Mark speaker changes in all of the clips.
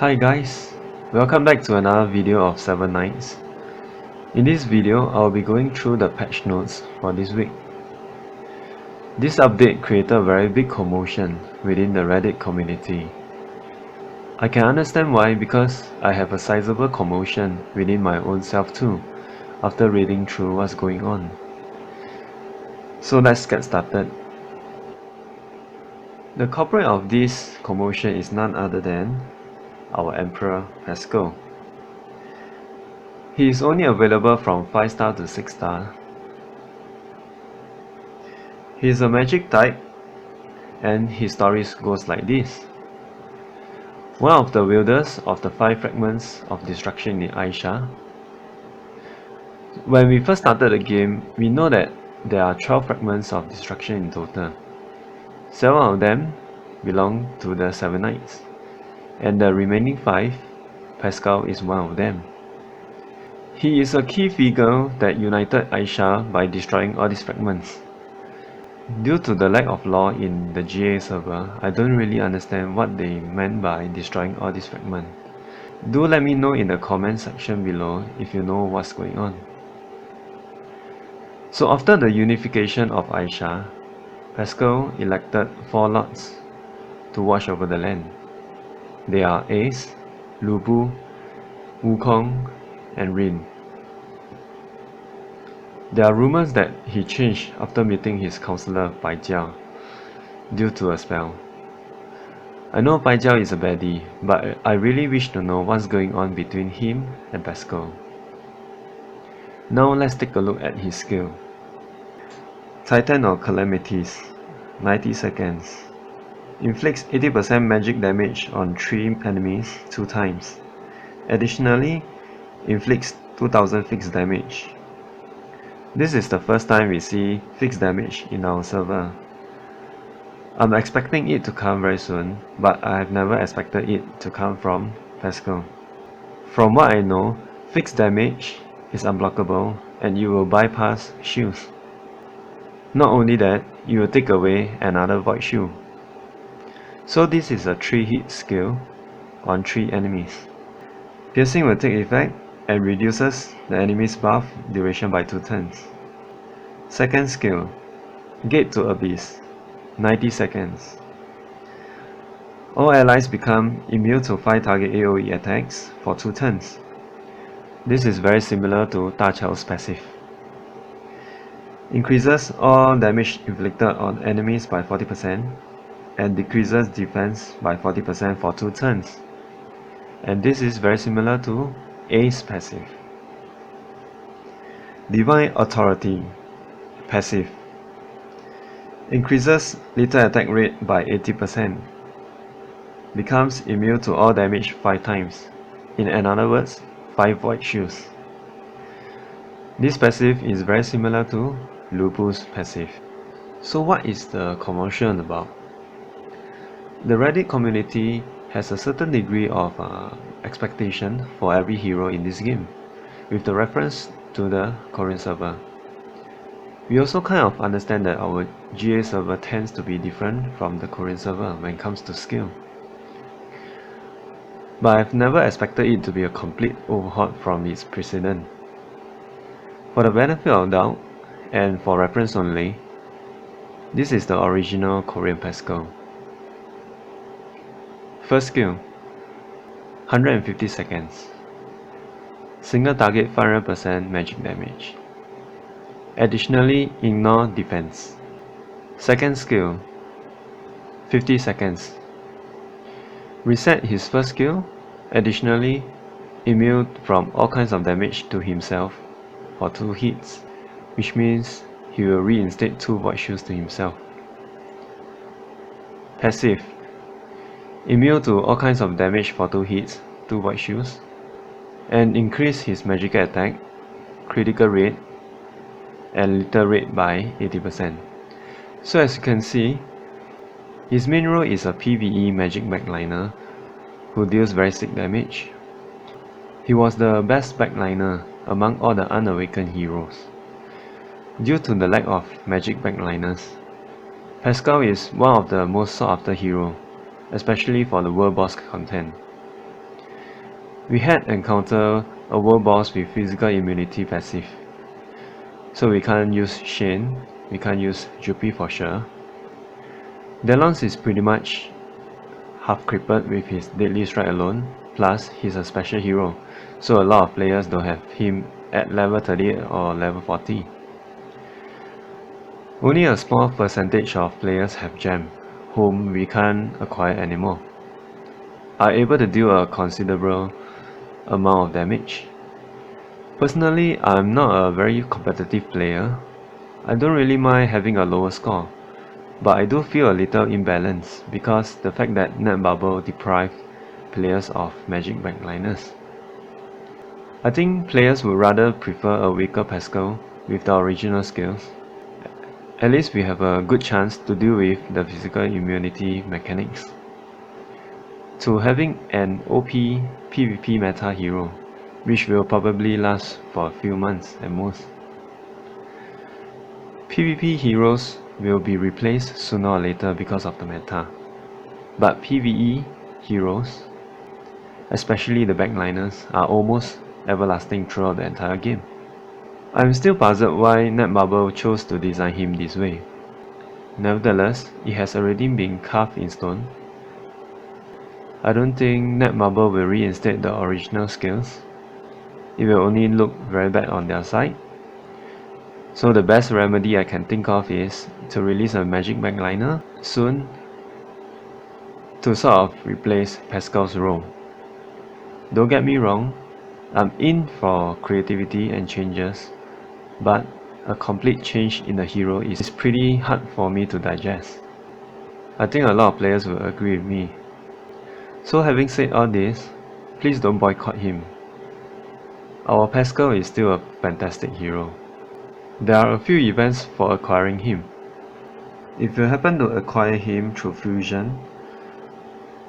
Speaker 1: Hi guys, welcome back to another video of 7 Nights. In this video, I'll be going through the patch notes for this week. This update created a very big commotion within the Reddit community. I can understand why, because I have a sizable commotion within my own self too, after reading through what's going on. So let's get started. The culprit of this commotion is none other than our Emperor Pascal. He is only available from 5 star to 6 star. He is a magic type, and his story goes like this. One of the wielders of the 5 fragments of destruction in Aisha. When we first started the game, we know that there are 12 fragments of destruction in total. 7 of them belong to the 7 Knights, and the remaining 5, Pascal is one of them. He is a key figure that united Aisha by destroying all these fragments. Due to the lack of lore in the GA server, I don't really understand what they meant by destroying all these fragments. Do let me know in the comment section below if you know what's going on. So after the unification of Aisha, Pascal elected 4 lords to watch over the land. They are Ace, Lu Bu, Wukong, and Rin. There are rumors that he changed after meeting his counselor Bai Jiao due to a spell. I know Bai Jiao is a baddie, but I really wish to know what's going on between him and Pascal. Now let's take a look at his skill. Titan of Calamities, 90 seconds. Inflicts 80% magic damage on 3 enemies 2 times. Additionally, inflicts 2000 fixed damage. This is the first time we see fixed damage in our server. I'm expecting it to come very soon, but I have never expected it to come from Pascal. From what I know, fixed damage is unblockable and you will bypass shields. Not only that, you will take away another void shield. So this is a 3-hit skill on 3 enemies. Piercing will take effect and reduces the enemy's buff duration by 2 turns. Second skill, Gate to Abyss, 90 seconds. All allies become immune to 5 target AoE attacks for 2 turns. This is very similar to Da Chao's passive. Increases all damage inflicted on enemies by 40% and decreases defense by 40% for 2 turns. And this is very similar to Ace passive. Divine Authority passive. Increases lethal attack rate by 80%. Becomes immune to all damage 5 times. In other words, 5 void shields. This passive is very similar to Lu Bu's passive. So what is the commotion about? The Reddit community has a certain degree of expectation for every hero in this game, with the reference to the Korean server. We also kind of understand that our GA server tends to be different from the Korean server when it comes to skill. But I've never expected it to be a complete overhaul from its precedent. For the benefit of doubt, and for reference only, this is the original Korean Pascal. First skill, 150 seconds. Single target 500% magic damage. Additionally, ignore defense. Second skill, 50 seconds. Reset his first skill, additionally immune from all kinds of damage to himself for 2 hits, which means he will reinstate 2 void shields to himself. Passive, immune to all kinds of damage for 2 hits, 2 void shields, and increase his magical attack, critical rate, and lethal rate by 80%. So as you can see, his main role is a PvE magic backliner who deals very sick damage. He was the best backliner among all the unawakened heroes. Due to the lack of magic backliners, Pascal is one of the most sought after heroes, especially for the world boss content. We had encountered a world boss with physical immunity passive. So we can't use Shane, we can't use Juppie for sure. Delons is pretty much half crippled with his deadly strike alone, plus he's a special hero, so a lot of players don't have him at level 38 or level 40. Only a small percentage of players have Gem, whom we can't acquire anymore, are able to deal a considerable amount of damage. Personally, I'm not a very competitive player. I don't really mind having a lower score, but I do feel a little imbalanced because the fact that Net Bubble deprived players of magic backliners. I think players would rather prefer a weaker Pascal with the original skills. At least we have a good chance to deal with the physical immunity mechanics. To having an OP PvP meta hero, which will probably last for a few months at most. PvP heroes will be replaced sooner or later because of the meta, but PvE heroes, especially the backliners, are almost everlasting throughout the entire game. I'm still puzzled why Netbubble chose to design him this way. Nevertheless, it has already been carved in stone. I don't think Netbubble will reinstate the original skills. It will only look very bad on their side. So the best remedy I can think of is to release a magic backliner soon to sort of replace Pascal's role. Don't get me wrong, I'm in for creativity and changes, but a complete change in the hero is pretty hard for me to digest. I think a lot of players will agree with me. So having said all this, please don't boycott him. Our Pascal is still a fantastic hero. There are a few events for acquiring him. If you happen to acquire him through fusion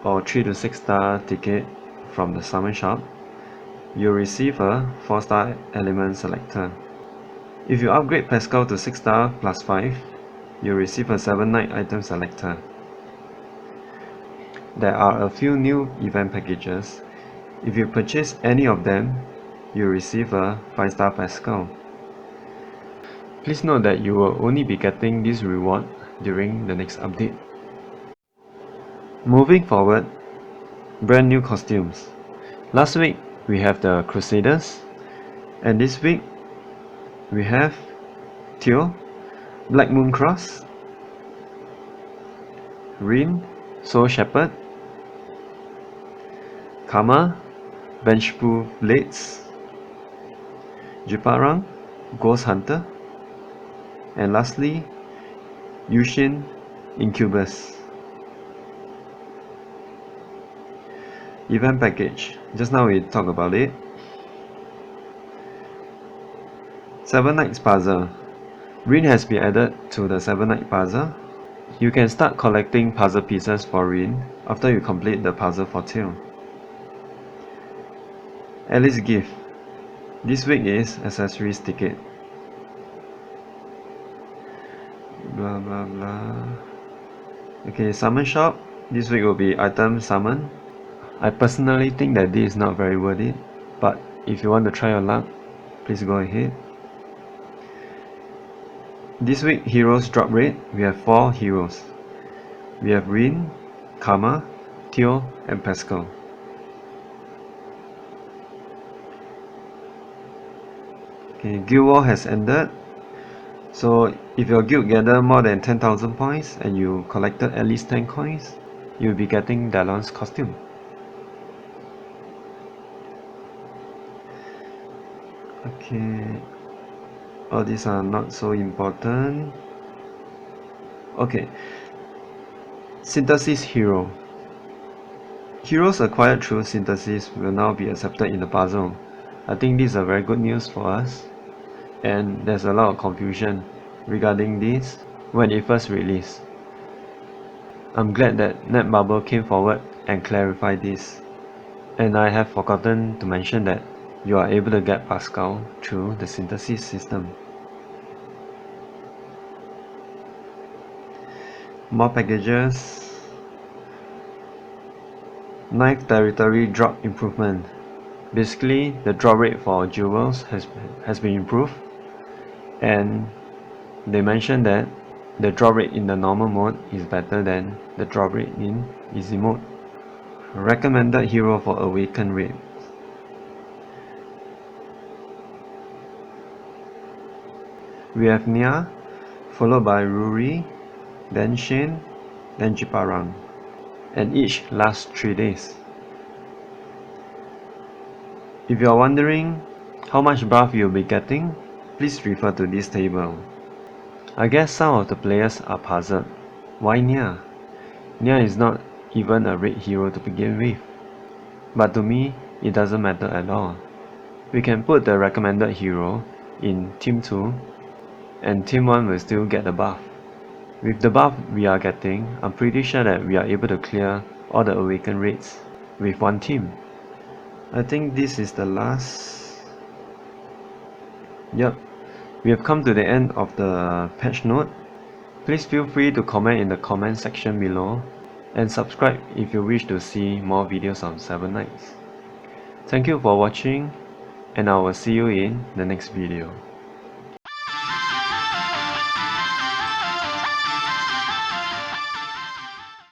Speaker 1: or 3 to 6 star ticket from the summon shop, you'll receive a 4 star element selector. If you upgrade Pascal to 6 star plus 5, you'll receive a 7 night item selector. There are a few new event packages. If you purchase any of them, you'll receive a 5 star Pascal. Please note that you will only be getting this reward during the next update. Moving forward, brand new costumes. Last week we have the Crusaders, and this week we have Theo, Black Moon Cross, Rin, Soul Shepherd, Karma, Vengeful Blades, Jiparang, Ghost Hunter, and lastly, Yushin, Incubus. Event package. Just now we talked about it. 7 Nights Puzzle. Rin has been added to the 7 Night Puzzle. You can start collecting puzzle pieces for Rin after you complete the puzzle for Tail. Alice Gift. This week is Accessories Ticket. Blah blah blah. Okay, Summon Shop. This week will be Item Summon. I personally think that this is not very worth it, but if you want to try your luck, please go ahead. This week heroes drop rate, we have 4 heroes. We have Rin, Karma, Theo, and Pascal. Okay, Guild War has ended. So if your guild gather more than 10,000 points and you collected at least 10 coins, you'll be getting Dalon's costume. Okay, all these are not so important. Okay, Synthesis Hero. Heroes acquired through Synthesis will now be accepted in the puzzle. I think this is a very good news for us, and there's a lot of confusion regarding this when it first released. I'm glad that Netbubble came forward and clarified this, and I have forgotten to mention that you are able to get Pascal through the Synthesis system. More packages. 9th Territory Drop Improvement. Basically, the drop rate for jewels has been improved, and they mentioned that the drop rate in the normal mode is better than the drop rate in easy mode. Recommended hero for awaken rate. We have Nia, followed by Ruri, then Shane, then Jiparang, and each lasts 3 days. If you are wondering how much buff you'll be getting, please refer to this table. I guess some of the players are puzzled. Why Nia? Nia is not even a red hero to begin with. But to me, it doesn't matter at all. We can put the recommended hero in Team 2, and Team 1 will still get the buff. With the buff we are getting, I'm pretty sure that we are able to clear all the awaken rates with one team. I think this is the last. Yep, we have come to the end of the patch note. Please feel free to comment in the comment section below, and subscribe if you wish to see more videos on 7 Knights. Thank you for watching, and I will see you in the next video.